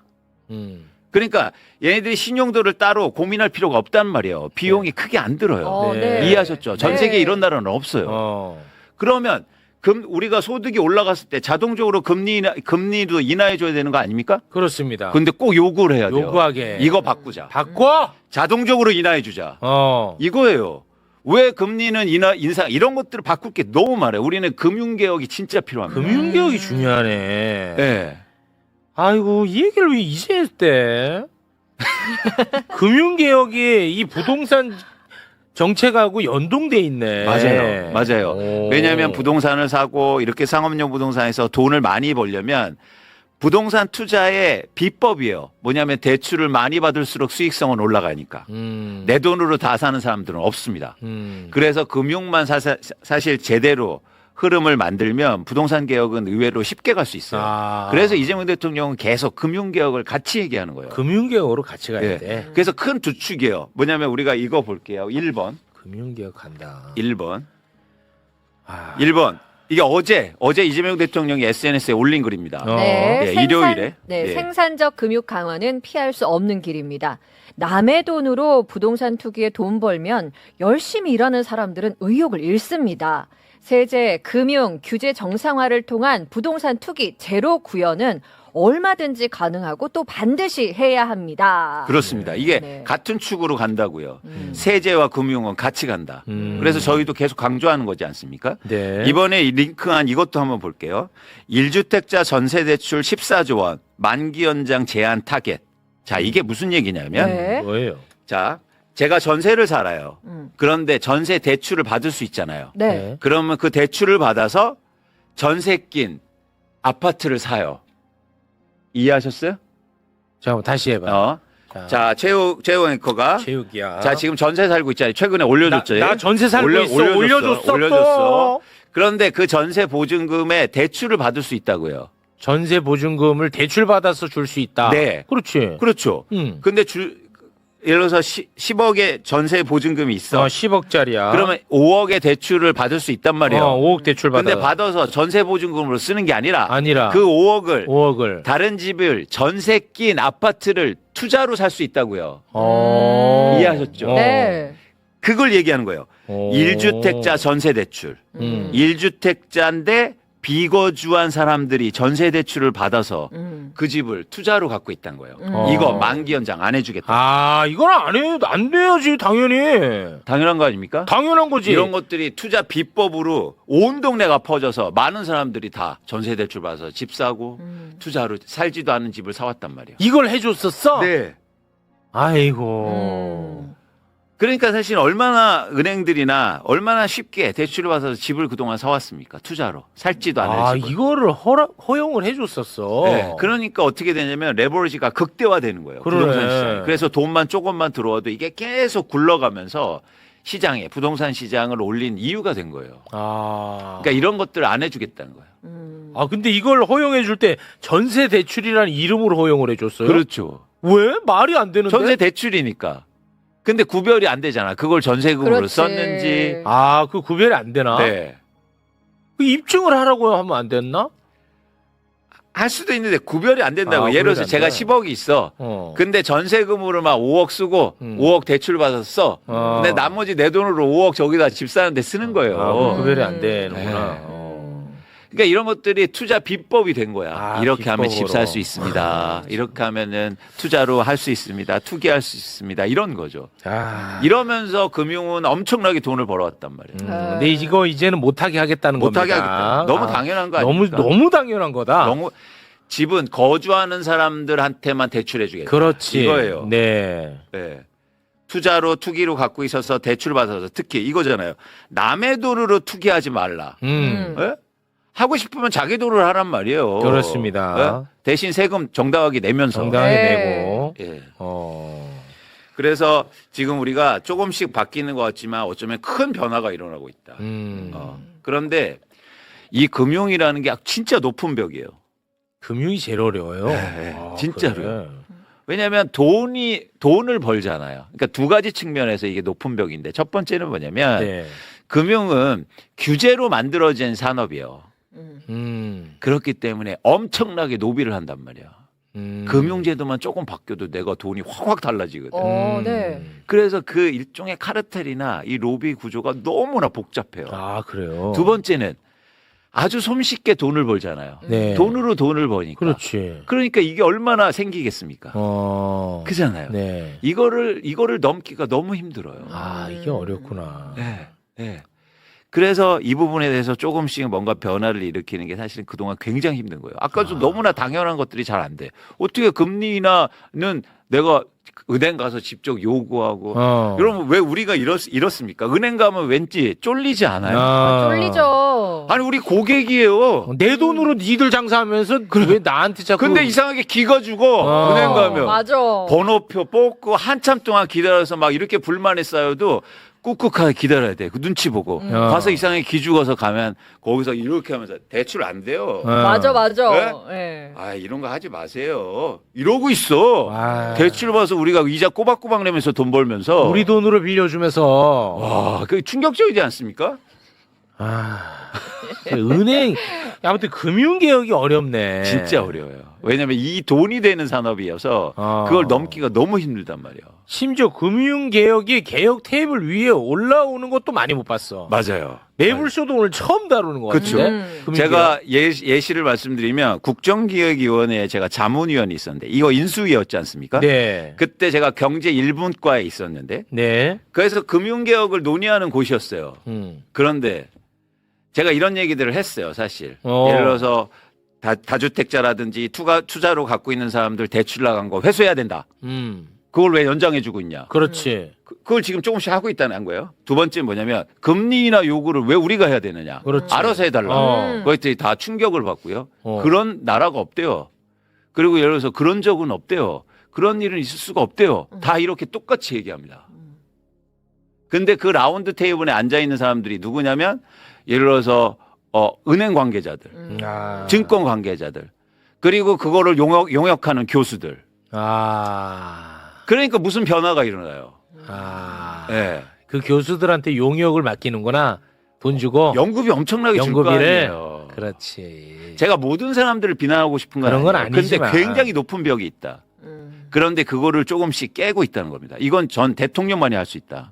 Speaker 3: 그러니까 얘네들이 신용도를 따로 고민할 필요가 없단 말이에요. 비용이 크게 안 들어요.
Speaker 2: 네.
Speaker 3: 이해하셨죠? 전 세계
Speaker 5: 네.
Speaker 3: 이런 나라는 없어요. 그러면 우리가 소득이 올라갔을 때 자동적으로 금리도 인하해 줘야 되는 거 아닙니까?
Speaker 2: 그렇습니다.
Speaker 3: 근데 꼭 요구를 해야 돼요.
Speaker 2: 요구하게.
Speaker 3: 이거 바꾸자.
Speaker 2: 바꿔?
Speaker 3: 자동적으로 인하해 주자. 이거예요. 왜 금리는 인상 이런 것들을 바꿀 게 너무 많아요. 우리는 금융개혁이 진짜 필요합니다.
Speaker 2: 금융개혁이 중요하네.
Speaker 3: 네.
Speaker 2: 아이고 이 얘기를 왜 이제 했대? 금융개혁이 이 부동산 정책하고 연동돼 있네.
Speaker 3: 맞아요. 왜냐하면 부동산을 사고 이렇게 상업용 부동산에서 돈을 많이 벌려면 부동산 투자의 비법이에요. 뭐냐면 대출을 많이 받을수록 수익성은 올라가니까. 내 돈으로 다 사는 사람들은 없습니다. 그래서 금융만 사실 제대로 흐름을 만들면 부동산 개혁은 의외로 쉽게 갈 수 있어요. 그래서 이재명 대통령은 계속 금융개혁을 같이 얘기하는 거예요.
Speaker 2: 금융개혁으로 같이 가야
Speaker 3: 예.
Speaker 2: 돼.
Speaker 3: 그래서 큰 두 축이에요. 뭐냐면 우리가 이거 볼게요. 1번.
Speaker 2: 금융개혁 간다.
Speaker 3: 1번. 1번. 이게 어제 이재명 대통령이 SNS에 올린 글입니다.
Speaker 5: 네,
Speaker 3: 일요일에.
Speaker 5: 생산적 금융 강화는 피할 수 없는 길입니다. 남의 돈으로 부동산 투기에 돈 벌면 열심히 일하는 사람들은 의욕을 잃습니다. 세제, 금융, 규제 정상화를 통한 부동산 투기 제로 구현은 얼마든지 가능하고 또 반드시 해야 합니다.
Speaker 3: 그렇습니다. 이게
Speaker 5: 네.
Speaker 3: 같은 축으로 간다고요. 세제와 금융은 같이 간다. 그래서 저희도 계속 강조하는 거지 않습니까?
Speaker 2: 네.
Speaker 3: 이번에 이 링크한 이것도 한번 볼게요. 1주택자 전세대출 14조 원 만기 연장 제한 타겟. 자, 이게 무슨 얘기냐면
Speaker 5: 네.
Speaker 2: 뭐예요?
Speaker 3: 자, 제가 전세를 살아요.
Speaker 5: 음.
Speaker 3: 그런데 전세 대출을 받을 수 있잖아요.
Speaker 5: 네.
Speaker 3: 그러면 그 대출을 받아서 전세 낀 아파트를 사요. 이해하셨어요?
Speaker 2: 잠깐만 다시 해봐.
Speaker 3: 자, 최욱 앵커가
Speaker 2: 체육이야.
Speaker 3: 자, 지금 전세 살고 있잖아요. 최근에 올려줬죠.
Speaker 2: 나 전세 살고 있어. 올려줬어.
Speaker 3: 올려줬어. 그런데 그 전세 보증금에 대출을 받을 수 있다고요.
Speaker 2: 전세 보증금을 대출 받아서 줄 수 있다.
Speaker 3: 네.
Speaker 2: 그렇지.
Speaker 3: 그렇죠. 근데 예를 들어서 10억의 전세 보증금이 있어.
Speaker 2: 10억짜리야.
Speaker 3: 그러면 5억의 대출을 받을 수 있단 말이에요.
Speaker 2: 5억 대출 받아.
Speaker 3: 근데 받아서 전세 보증금으로 쓰는 게 아니라 그
Speaker 2: 5억을
Speaker 3: 다른 집을 전세 낀 아파트를 투자로 살 수 있다고요. 이해하셨죠?
Speaker 5: 네.
Speaker 3: 그걸 얘기하는 거예요. 1주택자 전세 대출. 1주택자인데 비거주한 사람들이 전세 대출을 받아서 그 집을 투자로 갖고 있다는 거예요. 이거 만기 연장 안 해주겠다.
Speaker 2: 아, 이건 안 돼야지, 당연히.
Speaker 3: 당연한 거 아닙니까?
Speaker 2: 당연한 거지.
Speaker 3: 이런 것들이 투자 비법으로 온 동네가 퍼져서 많은 사람들이 다 전세 대출 받아서 집 사고 투자로 살지도 않은 집을 사왔단 말이에요.
Speaker 2: 이걸 해줬었어?
Speaker 3: 네.
Speaker 2: 아이고.
Speaker 3: 그러니까 사실 얼마나 은행들이나 얼마나 쉽게 대출을 받아서 집을 그동안 사왔습니까? 투자로. 살지도 않은 집을.
Speaker 2: 이거를 허용을 해줬었어.
Speaker 3: 네. 그러니까 어떻게 되냐면 레버리지가 극대화되는 거예요.
Speaker 2: 그래.
Speaker 3: 부동산 시장에. 그래서 돈만 조금만 들어와도 이게 계속 굴러가면서 시장에 부동산 시장을 올린 이유가 된 거예요. 그러니까 이런 것들을 안 해주겠다는 거예요.
Speaker 2: 근데 이걸 허용해 줄 때 전세 대출이라는 이름으로 허용을 해줬어요?
Speaker 3: 그렇죠.
Speaker 2: 왜? 말이 안 되는데?
Speaker 3: 전세 대출이니까. 근데 구별이 안 되잖아. 그걸 전세금으로
Speaker 5: 그렇지.
Speaker 3: 썼는지.
Speaker 2: 그 구별이 안 되나?
Speaker 3: 네.
Speaker 2: 그 입증을 하라고 하면 안 됐나?
Speaker 3: 할 수도 있는데 구별이 안 된다고. 예를
Speaker 2: 구별이
Speaker 3: 들어서
Speaker 2: 안
Speaker 3: 제가
Speaker 2: 돼.
Speaker 3: 10억이 있어. 근데 전세금으로 막 5억 쓰고 5억 대출 받았어. 근데 나머지 내 돈으로 5억 저기다 집 사는데 쓰는 거예요.
Speaker 2: 구별이 안 되는구나.
Speaker 3: 그러니까 이런 것들이 투자 비법이 된 거야. 이렇게 하면 집
Speaker 2: 비법으로.
Speaker 3: 살 수 있습니다. 이렇게 하면은 투자로 할 수 있습니다. 투기할 수 있습니다. 이런 거죠. 이러면서 금융은 엄청나게 돈을 벌어왔단 말이에요.
Speaker 2: 근데 이거 이제는 못하게 하겠다는
Speaker 3: 못하게
Speaker 2: 겁니다.
Speaker 3: 하겠다. 너무 당연한 거 아닙니까?
Speaker 2: 너무 당연한 거다.
Speaker 3: 너무 집은 거주하는 사람들한테만 대출해 주겠다.
Speaker 2: 그렇지.
Speaker 3: 이거예요.
Speaker 2: 네.
Speaker 3: 네. 투기로 갖고 있어서 대출 받아서 특히 이거잖아요. 남의 돈으로 투기하지 말라. 네? 하고 싶으면 자기 돈으로 하란 말이에요.
Speaker 2: 그렇습니다.
Speaker 3: 네? 대신 세금 정당하게 내면서.
Speaker 2: 정당하게
Speaker 5: 네.
Speaker 2: 내고.
Speaker 3: 예.
Speaker 2: 그래서
Speaker 3: 그래서 지금 우리가 조금씩 바뀌는 것 같지만 어쩌면 큰 변화가 일어나고 있다. 그런데 이 금융이라는 게 진짜 높은 벽이에요.
Speaker 2: 금융이 제일 어려워요.
Speaker 3: 네, 진짜로요.
Speaker 2: 그래.
Speaker 3: 왜냐하면 돈을 벌잖아요. 그러니까 두 가지 측면에서 이게 높은 벽인데 첫 번째는 뭐냐면
Speaker 2: 네.
Speaker 3: 금융은 규제로 만들어진 산업이에요. 그렇기 때문에 엄청나게 노비를 한단 말이야. 금융제도만 조금 바뀌어도 내가 돈이 확확 달라지거든.
Speaker 5: 네.
Speaker 3: 그래서 그 일종의 카르텔이나 이 로비 구조가 너무나 복잡해요.
Speaker 2: 그래요.
Speaker 3: 두 번째는 아주 손쉽게 돈을 벌잖아요.
Speaker 2: 네.
Speaker 3: 돈으로 돈을 버니까.
Speaker 2: 그렇지.
Speaker 3: 그러니까 이게 얼마나 생기겠습니까? 그잖아요.
Speaker 2: 네.
Speaker 3: 이거를 넘기가 너무 힘들어요.
Speaker 2: 이게 어렵구나.
Speaker 3: 네. 네. 그래서 이 부분에 대해서 조금씩 뭔가 변화를 일으키는 게 사실은 그동안 굉장히 힘든 거예요. 아까도 너무나 당연한 것들이 잘 안 돼. 어떻게 금리나는 내가 은행 가서 직접 요구하고 그러면 왜 우리가 이렇습니까? 은행 가면 왠지 쫄리지 않아요?
Speaker 5: 쫄리죠.
Speaker 3: 아니 우리 고객이에요.
Speaker 2: 내 돈으로 니들 장사하면서 왜 나한테 자꾸
Speaker 3: 근데 이상하게 기가 주고 은행 가면
Speaker 5: 맞아.
Speaker 3: 번호표 뽑고 한참 동안 기다려서 막 이렇게 불만이 쌓여도 꾹꾹하게 기다려야 돼. 그 눈치 보고. 가서 이상하게 기죽어서 가면 거기서 이렇게 하면서 대출 안 돼요.
Speaker 5: 맞아.
Speaker 3: 네?
Speaker 5: 네.
Speaker 3: 이런 거 하지 마세요. 이러고 있어. 대출 봐서 우리가 이자 꼬박꼬박 내면서 돈 벌면서.
Speaker 2: 우리 돈으로 빌려주면서
Speaker 3: 와, 그게 충격적이지 않습니까?
Speaker 2: 은행 아무튼 금융개혁이 어렵네.
Speaker 3: 진짜 어려워요. 왜냐하면 이 돈이 되는 산업이어서 그걸 넘기가 너무 힘들단 말이야.
Speaker 2: 심지어 금융개혁이 개혁 테이블 위에 올라오는 것도 많이 못 봤어.
Speaker 3: 맞아요.
Speaker 2: 매불쇼도 오늘 처음 다루는 것
Speaker 3: 그쵸.
Speaker 2: 같은데. 금융개혁.
Speaker 3: 제가 예시를 말씀드리면 국정기획위원회에 제가 자문위원이 있었는데 이거 인수위였지 않습니까?
Speaker 2: 네.
Speaker 3: 그때 제가 경제 1분과에 있었는데
Speaker 2: 네.
Speaker 3: 그래서 금융개혁을 논의하는 곳이었어요. 그런데 제가 이런 얘기들을 했어요, 사실. 예를 들어서 다주택자라든지 투자로 갖고 있는 사람들 대출 나간 거 회수해야 된다. 그걸 왜 연장해주고 있냐.
Speaker 2: 그렇지.
Speaker 3: 그걸 지금 조금씩 하고 있다는 거예요. 두 번째는 뭐냐면 금리나 요구를 왜 우리가 해야 되느냐.
Speaker 2: 그렇지.
Speaker 3: 알아서 해달라. 그것들이 다 충격을 받고요. 그런 나라가 없대요. 그리고 예를 들어서 그런 적은 없대요. 그런 일은 있을 수가 없대요. 다 이렇게 똑같이 얘기합니다. 근데 그 라운드 테이블에 앉아 있는 사람들이 누구냐면 예를 들어서 은행 관계자들, 증권 관계자들, 그리고 그거를 용역하는 교수들. 그러니까 무슨 변화가 일어나요. 네.
Speaker 2: 그 교수들한테 용역을 맡기는구나. 돈 주고.
Speaker 3: 연급이 엄청나게 줄 거
Speaker 2: 연구비를?
Speaker 3: 아니에요.
Speaker 2: 그렇지.
Speaker 3: 제가 모든 사람들을 비난하고 싶은 건
Speaker 2: 그런 건
Speaker 3: 아니에요.
Speaker 2: 아니지만.
Speaker 3: 근데 굉장히 높은 벽이 있다. 그런데 그거를 조금씩 깨고 있다는 겁니다. 이건 전 대통령만이 할 수 있다.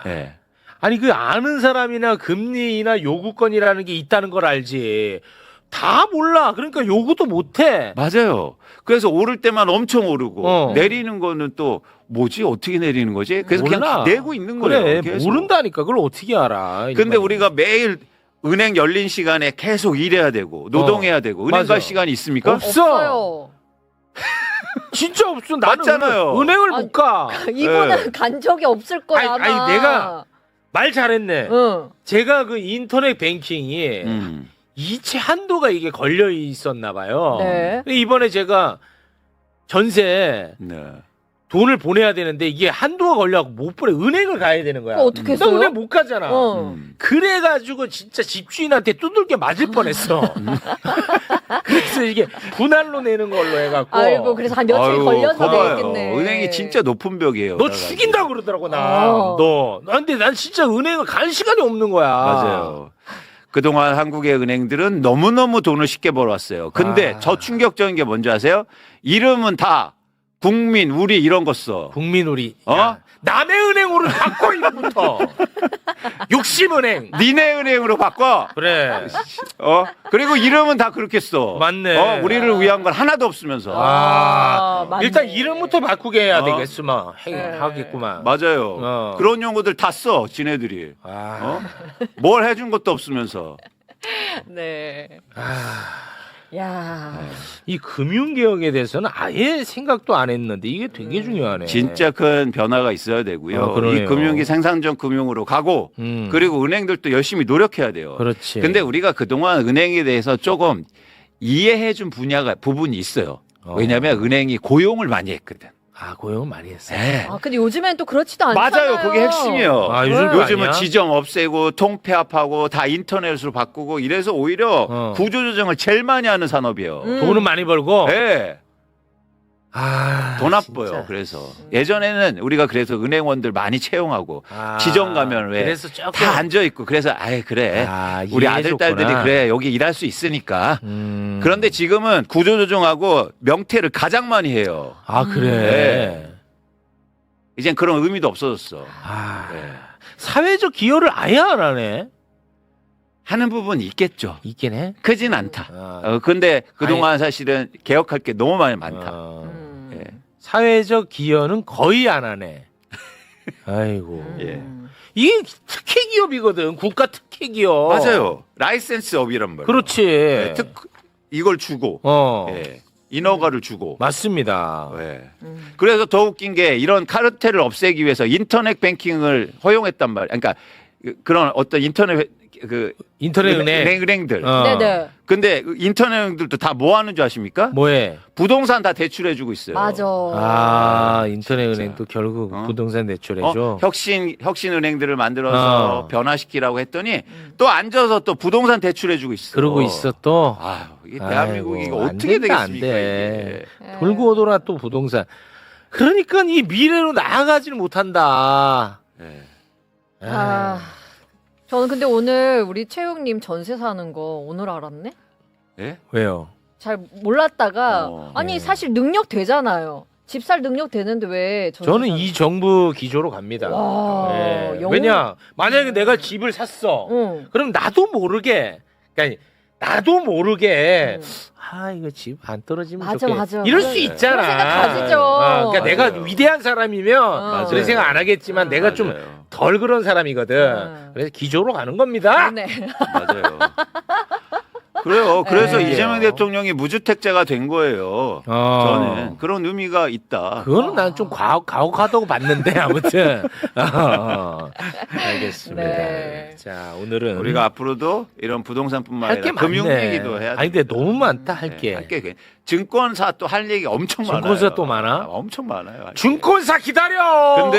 Speaker 3: 네.
Speaker 2: 아니 그 아는 사람이나 금리나 요구권이라는 게 있다는 걸 알지. 다 몰라. 그러니까 요구도 못해.
Speaker 3: 맞아요. 그래서 오를 때만 엄청 오르고 내리는 거는 또 뭐지 어떻게 내리는 거지? 그래서
Speaker 2: 몰라.
Speaker 3: 그냥 내고 있는
Speaker 2: 그래,
Speaker 3: 거예요. 계속.
Speaker 2: 모른다니까. 그걸 어떻게 알아?
Speaker 3: 근데
Speaker 2: 일반인이.
Speaker 3: 우리가 매일 은행 열린 시간에 계속 일해야 되고 노동해야 되고 은행
Speaker 2: 맞아.
Speaker 3: 갈 시간이 있습니까?
Speaker 5: 없어요.
Speaker 2: 진짜 없어. 나는
Speaker 3: 맞잖아요.
Speaker 2: 은행을 못 가.
Speaker 5: 이분은 간 적이 없을 거야.
Speaker 2: 아니,
Speaker 5: 아마.
Speaker 2: 내가 말 잘했네.
Speaker 5: 응.
Speaker 2: 제가 그 인터넷 뱅킹이 이체 한도가 이게 걸려 있었나 봐요.
Speaker 5: 네.
Speaker 2: 이번에 제가 전세
Speaker 3: 네.
Speaker 2: 돈을 보내야 되는데 이게 한도가 걸려갖고 못 보내. 은행을 가야 되는 거야.
Speaker 5: 그거 어떻게
Speaker 2: 나
Speaker 5: 했어요?
Speaker 2: 은행 못 가잖아. 그래가지고 진짜 집주인한테 두들겨 맞을 뻔했어. 그래서 이게 분할로 내는 걸로 해갖고.
Speaker 5: 아이고 그래서 한 며칠
Speaker 3: 아유,
Speaker 5: 걸려서
Speaker 3: 거봐요.
Speaker 5: 되겠네.
Speaker 3: 은행이 진짜 높은 벽이에요.
Speaker 2: 너
Speaker 3: 나라가.
Speaker 2: 죽인다 그러더라고 나. 근데 난 진짜 은행을 갈 시간이 없는 거야.
Speaker 3: 맞아요. 그동안 한국의 은행들은 너무너무 돈을 쉽게 벌어왔어요. 근데 저 충격적인 게 뭔지 아세요? 이름은 다 국민, 우리 이런 거 써.
Speaker 2: 국민 우리. 야, 남의 은행으로 바꿔 이름부터. 욕심은행.
Speaker 3: 니네 은행으로 바꿔.
Speaker 2: 그래.
Speaker 3: 그리고 이름은 다 그렇게 써.
Speaker 2: 맞네.
Speaker 3: 우리를 위한 건 하나도 없으면서.
Speaker 5: 맞네.
Speaker 2: 일단 이름부터 바꾸게 해야 되겠으면
Speaker 5: 네.
Speaker 2: 하겠구만.
Speaker 3: 맞아요. 그런 용어들 다 써, 지네들이. 뭘 해준 것도 없으면서.
Speaker 5: 네. 야.
Speaker 2: 이 금융개혁에 대해서는 아예 생각도 안 했는데 이게 되게 중요하네.
Speaker 3: 진짜 큰 변화가 있어야 되고요.
Speaker 2: 그러네요.
Speaker 3: 이 금융이 생산적 금융으로 가고 그리고 은행들도 열심히 노력해야 돼요.
Speaker 2: 그렇지.
Speaker 3: 근데 우리가 그동안 은행에 대해서 조금 이해해준 부분이 있어요. 왜냐하면 은행이 고용을 많이 했거든.
Speaker 2: 고용을 많이 했어요.
Speaker 3: 네.
Speaker 5: 근데 요즘엔 또 그렇지도 않잖아요.
Speaker 3: 맞아요. 그게 핵심이에요. 요즘은
Speaker 2: 아니야?
Speaker 3: 지점 없애고 통폐합하고 다 인터넷으로 바꾸고 이래서 오히려 구조조정을 제일 많이 하는 산업이에요.
Speaker 2: 돈은 많이 벌고.
Speaker 3: 네. 돈 아파요.
Speaker 2: 진짜.
Speaker 3: 그래서 예전에는 우리가 그래서 은행원들 많이 채용하고 지점 가면 왜
Speaker 2: 그래서 조금
Speaker 3: 다 앉아 있고 그래서 그래 우리 아들 딸들이 그래 여기 일할 수 있으니까 그런데 지금은 구조조정하고 명태를 가장 많이 해요.
Speaker 2: 그래.
Speaker 3: 네. 이젠 그런 의미도 없어졌어. 네.
Speaker 2: 사회적 기여를 아예 안 하네.
Speaker 3: 하는 부분이 있겠죠.
Speaker 2: 있긴 해.
Speaker 3: 크진 않다. 근데 그동안 사실은 개혁할 게 너무 많다. 예.
Speaker 2: 사회적 기여는 거의 안 하네. 아이고.
Speaker 3: 예.
Speaker 2: 이게 특혜 기업이거든. 국가 특혜 기업.
Speaker 3: 맞아요. 라이센스 업이란 말이에요.
Speaker 2: 그렇지.
Speaker 3: 네, 이걸 주고 예. 인허가를 주고.
Speaker 2: 맞습니다.
Speaker 3: 예. 그래서 더 웃긴 게 이런 카르텔을 없애기 위해서 인터넷 뱅킹을 허용했단 말이에요. 그러니까 그런 어떤 인터넷
Speaker 2: 인터넷
Speaker 3: 은행들.
Speaker 5: 네네.
Speaker 3: 근데 인터넷 은행들도 다 뭐 하는 줄 아십니까?
Speaker 2: 뭐해?
Speaker 3: 부동산 다 대출해주고 있어요.
Speaker 5: 맞아.
Speaker 2: 인터넷 은행도 결국 부동산 대출해줘.
Speaker 3: 혁신 은행들을 만들어서 변화시키라고 했더니 또 앉아서 또 부동산 대출해주고 있어.
Speaker 2: 그러고 있어 또.
Speaker 3: 아유, 이게 대한민국이 이거
Speaker 2: 안
Speaker 3: 어떻게
Speaker 2: 된다, 안
Speaker 3: 되겠습니까?
Speaker 2: 돼.
Speaker 3: 이게.
Speaker 2: 돌고 오더라 또 부동산. 그러니까 이 미래로 나아가지를 못한다.
Speaker 3: 네.
Speaker 5: 저는 근데 오늘 우리 최욱님 전세 사는 거 오늘 알았네?
Speaker 3: 예?
Speaker 2: 왜요?
Speaker 5: 잘 몰랐다가 아니
Speaker 2: 네.
Speaker 5: 사실 능력 되잖아요. 집 살 능력 되는데 왜
Speaker 2: 저는 이 정부 기조로 갑니다.
Speaker 5: 와,
Speaker 2: 예.
Speaker 5: 영-
Speaker 2: 왜냐 만약에 내가 집을 샀어.
Speaker 5: 응.
Speaker 2: 그럼 나도 모르게 그러니까 나도 모르게 이거 집 안 떨어지면
Speaker 5: 맞아,
Speaker 2: 좋겠
Speaker 5: 맞아.
Speaker 2: 이럴
Speaker 5: 그런-
Speaker 2: 수 있잖아.
Speaker 5: 그런 생각 가지죠.
Speaker 2: 그러니까 내가
Speaker 3: 맞아요.
Speaker 2: 위대한 사람이면
Speaker 5: 맞아요.
Speaker 2: 그런 생각 안 하겠지만 내가 좀
Speaker 3: 맞아요.
Speaker 2: 덜 그런 사람이거든. 그래서 기조로 가는 겁니다.
Speaker 5: 네.
Speaker 3: 맞아요. 그래요. 그래서
Speaker 5: 네.
Speaker 3: 이재명 대통령이 무주택자가 된 거예요. 저는 그런 의미가 있다.
Speaker 2: 그거는 난 좀 가혹하다고 봤는데 아무튼 알겠습니다.
Speaker 5: 네.
Speaker 2: 자 오늘은
Speaker 3: 우리가 앞으로도 이런 부동산뿐만
Speaker 2: 할 게
Speaker 3: 아니라
Speaker 2: 많네.
Speaker 3: 금융 얘기도 해야 돼.
Speaker 2: 아니 근데 너무 많다 할 게.
Speaker 3: 할게 증권사 또 할 얘기 엄청 많아요.
Speaker 2: 증권사 또 많아?
Speaker 3: 엄청 많아요. 할 게.
Speaker 2: 증권사 기다려.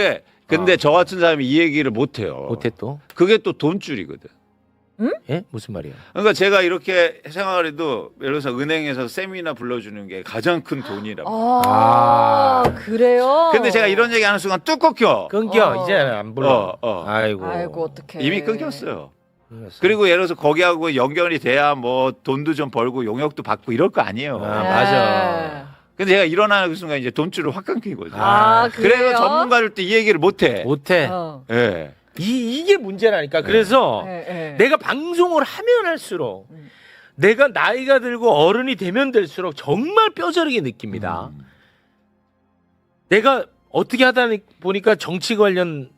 Speaker 3: 근데 저 같은 사람이 이 얘기를 못 해요.
Speaker 2: 못해 또?
Speaker 3: 그게 또 돈줄이거든.
Speaker 2: 예? 무슨 말이야?
Speaker 3: 그러니까 제가 이렇게 생각을 해도 예를 들어서 은행에서 세미나 불러주는 게 가장 큰 돈이라고.
Speaker 5: 그래요?
Speaker 3: 근데 제가 이런 얘기 하는 순간 뚝 끊겨.
Speaker 2: 끊겨 이제 안 불러. 아이고.
Speaker 5: 아이고 어떡해.
Speaker 3: 이미 끊겼어요. 그리고 예를 들어서 거기하고 연결이 돼야 뭐 돈도 좀 벌고 용역도 받고 이럴 거 아니에요.
Speaker 2: 맞아.
Speaker 3: 근데 제가 일어나는 순간 이제 돈줄을 확 끊기거든요.
Speaker 5: 그래요?
Speaker 3: 그래서 전문가들 때 이 얘기를 못 해.
Speaker 2: 못해.
Speaker 3: 예.
Speaker 2: 이게 문제라니까. 그래서
Speaker 5: 네.
Speaker 2: 내가 방송을 하면 할수록 내가 나이가 들고 어른이 되면 될수록 정말 뼈저리게 느낍니다. 내가 어떻게 하다 보니까 정치 관련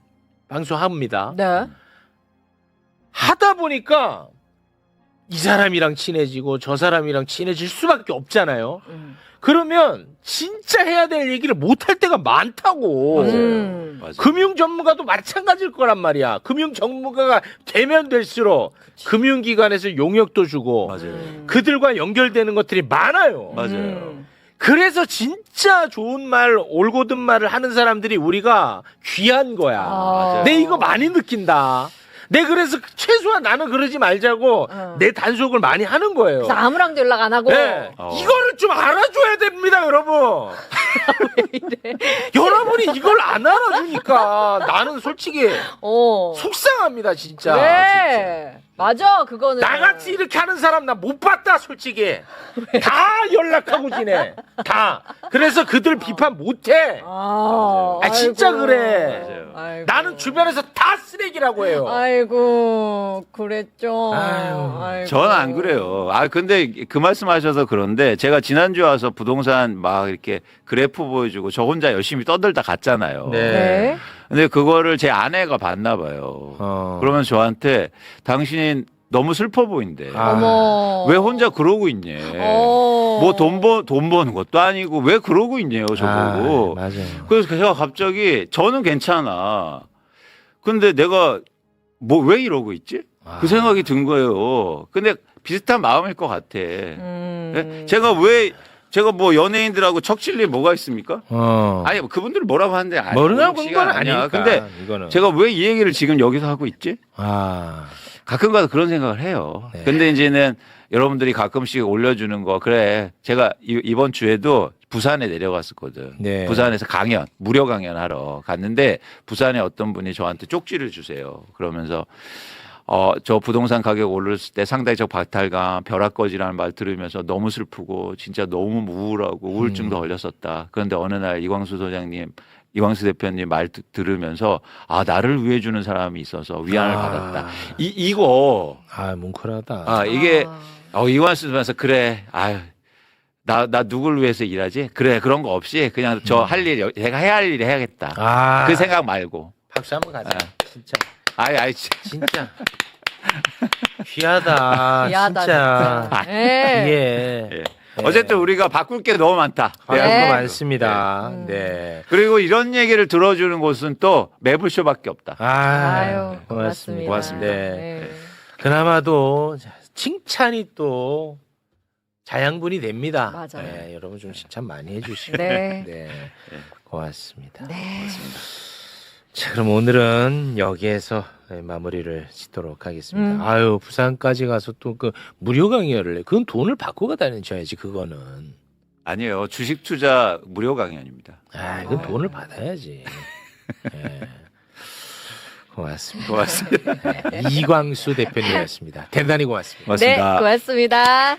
Speaker 2: 방송합니다.
Speaker 5: 네.
Speaker 2: 하다 보니까 이 사람이랑 친해지고 저 사람이랑 친해질 수밖에 없잖아요. 그러면 진짜 해야 될 얘기를 못 할 때가 많다고.
Speaker 3: 맞아요.
Speaker 2: 금융 전문가도 마찬가지일 거란 말이야. 금융 전문가가 되면 될수록 금융기관에서 용역도 주고
Speaker 3: 맞아요.
Speaker 2: 그들과 연결되는 것들이 많아요.
Speaker 3: 맞아요.
Speaker 2: 그래서 진짜 좋은 말, 올곧은 말을 하는 사람들이 우리가 귀한 거야.
Speaker 3: 맞아요.
Speaker 2: 내 이거 많이 느낀다. 내 그래서 최소한 나는 그러지 말자고 내 단속을 많이 하는 거예요.
Speaker 5: 그래서 아무랑도 연락 안 하고.
Speaker 2: 네. 이거를 좀 알아줘야 됩니다, 여러분. 여러분이 이걸 안 알아주니까 나는 솔직히 속상합니다, 진짜.
Speaker 5: 그래. 맞아, 그거는.
Speaker 2: 나같이 이렇게 하는 사람 나 못 봤다, 솔직히. 다 연락하고 지내. 다. 그래서 그들 비판 못 해. 진짜
Speaker 5: 아이고.
Speaker 2: 그래.
Speaker 5: 아이고.
Speaker 2: 나는 주변에서 다 쓰레기라고 해요.
Speaker 5: 아이고, 그랬죠.
Speaker 2: 아유.
Speaker 3: 저는 안 그래요. 근데 그 말씀하셔서 그런데 제가 지난주에 와서 부동산 막 이렇게 그래프 보여주고 저 혼자 열심히 떠들다 갔잖아요.
Speaker 5: 네.
Speaker 3: 근데 그거를 제 아내가 봤나 봐요. 그러면 저한테 당신이 너무 슬퍼 보인대.
Speaker 5: 어머.
Speaker 3: 왜 혼자 그러고 있니? 뭐 돈 버는 것도 아니고 왜 그러고 있냐요, 저보고.
Speaker 2: 맞아요.
Speaker 3: 그래서 제가 갑자기 저는 괜찮아. 근데 내가 뭐 왜 이러고 있지? 그 생각이 든 거예요. 근데 비슷한 마음일 것 같아. 네? 제가 뭐 연예인들하고 척칠리 뭐가 있습니까? 아니 그분들 뭐라고 하는데
Speaker 2: 모르는 건 아니니까.
Speaker 3: 근데
Speaker 2: 이거는.
Speaker 3: 제가 왜 이 얘기를 지금 여기서 하고 있지? 가끔가다 그런 생각을 해요.
Speaker 2: 네.
Speaker 3: 근데 이제는 여러분들이 가끔씩 올려주는 거 그래. 제가 이번 주에도 부산에 내려갔었거든.
Speaker 2: 네.
Speaker 3: 부산에서 무료 강연하러 갔는데 부산에 어떤 분이 저한테 쪽지를 주세요. 그러면서 저 부동산 가격 올랐을 때 상대적 박탈감, 벼락거지라는 말 들으면서 너무 슬프고 진짜 너무 우울하고 우울증도 걸렸었다. 그런데 어느 날 이광수 대표님 말 들으면서 나를 위해 주는 사람이 있어서 위안을 받았다. 이거
Speaker 2: 뭉클하다.
Speaker 3: 이게 이광수 대표에서 그래. 나 누굴 위해서 일하지? 그래 그런 거 없이 그냥 저 할 일 제가 해야 할 일 해야겠다. 그 생각 말고.
Speaker 2: 박수 한번 가자. 진짜.
Speaker 3: 진짜.
Speaker 2: 귀하다. 진짜.
Speaker 5: 네.
Speaker 2: 예.
Speaker 3: 어쨌든 우리가 바꿀 게 너무 많다.
Speaker 2: 바꿀
Speaker 5: 네.
Speaker 2: 거 많습니다. 네.
Speaker 3: 그리고 이런 얘기를 들어주는 곳은 또 매불쇼밖에 없다.
Speaker 5: 아유,
Speaker 2: 고맙습니다.
Speaker 3: 고맙습니다.
Speaker 2: 네. 그나마도 칭찬이 또 자양분이 됩니다.
Speaker 5: 맞아요.
Speaker 2: 네, 여러분 좀 칭찬 많이 해주시고.
Speaker 5: 네.
Speaker 2: 고맙습니다.
Speaker 5: 네.
Speaker 2: 자, 그럼 오늘은 여기에서 마무리를 짓도록 하겠습니다. 부산까지 가서 또 그 무료 강연을 해. 그건 돈을 받고 다니셔야지, 그거는.
Speaker 3: 아니에요. 주식 투자 무료 강연입니다.
Speaker 2: 이건 돈을 받아야지. 네. 고맙습니다.
Speaker 3: 고맙습니다.
Speaker 2: 이광수 대표님이었습니다. 대단히 고맙습니다.
Speaker 3: 고맙습니다.
Speaker 5: 네, 고맙습니다.